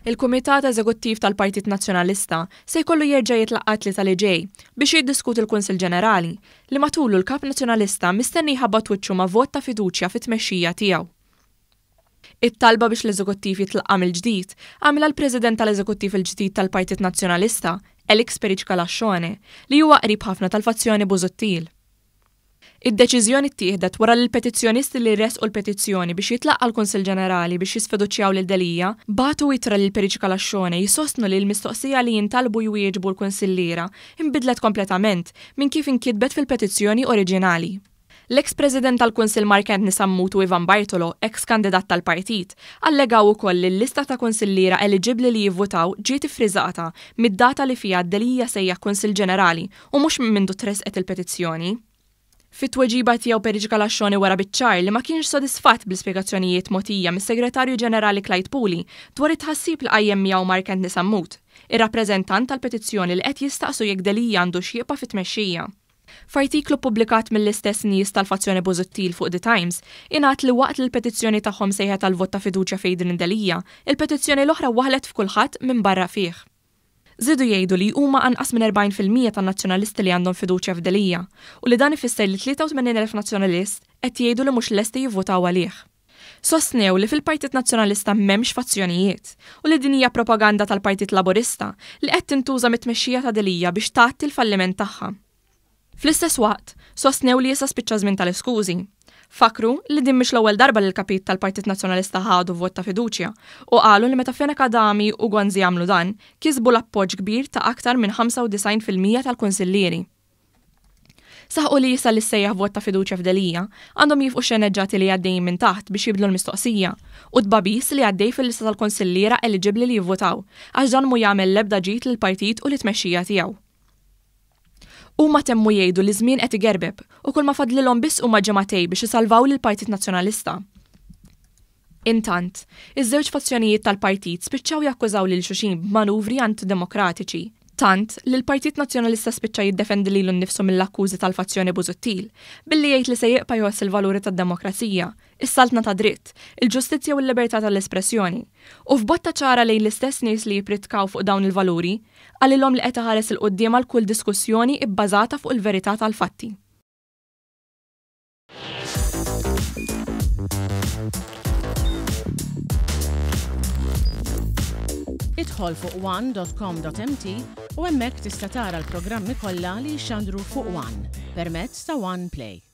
Il-Kumitat Eżekuttiv tal-Partit Nazzjonalista se jkollu jerġa' jitlaqgħat li tal-ġej biex jiddiskuti l-Kunsill Ġenerali li matulu l-Kap Nazzjonalista mistenni jħabbat wiċċu ma' vot ta' fiduċja fit-tmexxija tiegħu. It-talba biex l-Eżekuttiv jitlaqqa mill-ġdid għamilha l-President tal-Eżekuttiv il-ġdid tal-Partit Nazzjonalista, Elix Periċka Laxxone, li huwa qrib ħafna tal-fazzjoni Busuttil. Id-deċiżjoni ttieħdet wara li l-petizzjonisti li resqu l-petizzjoni biex jitlaqqa l-Kunsill Ġenerali biex jisfiduċjaw lil Delija bagħtu ittra lil Periċka Laxxone jisostnu li l-mistoqsija li jintalbu jwieġbu l-Kunsilliera inbidlet kompletament minn kif inkitbet fil-petizzjoni oriġinali. L-ex-President tal-Kunsill Mark Antony Sammutu Ivan Bartolo, ex-kandidat tal-partit, allegaw ukoll li l-lista ta' kunsilliera eliġibbli li jivvutaw ġiet ifriżata mid-data li fiha Delija sejjaħ Kunsill Ġenerali u mhux minn mindu tresqet il-petizzjoni. Fit-tweġiba tiegħu Periċka Laxxone wara biċ-ċar li ma kienx sodisfatt bl-ispjegazzjonijiet mogħtija mis-Segretarju Ġenerali Clyde Pooley dwar it-tħassib li qajjem miegħu Mark Antony Sammut, ir-rappreżentant tal-petizzjoni li qed jistaqsu jekk Delija għandu xieqa fit-tmexxija. F'artiklu pubblikat mill-istess nies tal-fazzjoni Busuttil fuq The Times, ingħad li waqt li l-petizzjoni tagħhom sejħet tal-vot ta' fiduċja fejn Delija, il-petizzjoni l-oħra waħlet f'kulħadd minn barra fih. Żidu jgħidu li huma anqas minn 40% tan-nazzjonalisti li għandhom fiduċja f'Delija u li dan ifisser li 83,000 nazzjonalist qed jgħidu li mhux lesti jivvotaw għalih. Sostnew li fil-Partit Nazzjonalista m'hemmx fazzjonijiet u li din hija propaganda tal-Partit Laburista li qed tintuża mit-tmexxija ta' Delija biex tagħti l-falliment tagħha. Fl-istess waqt, sostnew li issa spiċċa żmien tal-iskużi. Fakru li din mhix l-ewwel darba li l-kapit tal-Partit Nazzjonalista ħadu vot ta' fiduċja u qalu li meta Fenek Adami u Gwanzi jagħmlu dan, kisbu l-appoġġ kbir ta' aktar minn 95% tal-kunsillieri. Saħqu li issa li sejjaħ vot ta' fiduċja f'Delija għandhom jifqu xeneġġati li għaddejjin minn taħt biex jibdlu l-mistoqsija u tbabis li għaddej fil-lista tal-kunsilliera eliġibbli li jivvotaw għax dan mu jagħmel l-ebda ġid lill-partit u l-tmexxija tiegħu. Huma temmu jgħidu li żmien qed igerbeb u kull ma fadlilhom biss huma ġematej biex isalvaw lill-Partit Nazzjonalista. Intant, iż-żewġ fazzjonijiet tal-partit spiċċaw jakkużaw lil xulxin b'manuvri antidemokratiċi, tant li l-Partit Nazzjonalista spiċċa jiddefendi lilu nnifsu mill-akkużi tal-fazzjoni Busuttil billi jgħid li se jibqa' jħoss il-valuri tad-demokrazija, is-saltna ta' dritt, il-ġustizzja u l-libertà tal-espressjoni. U f'botta ċara lejn l-istess nies li jipritkaw fuq dawn il-valuri, għalilhom li qed iħares il-qudiem għal kull diskussjoni bbażata fuq il-verità tal-fatti. Idħol fuq one.com.mt u hemmhekk tista' tara l-programmi kollha li jxandru fuq One permezz ta' One Play.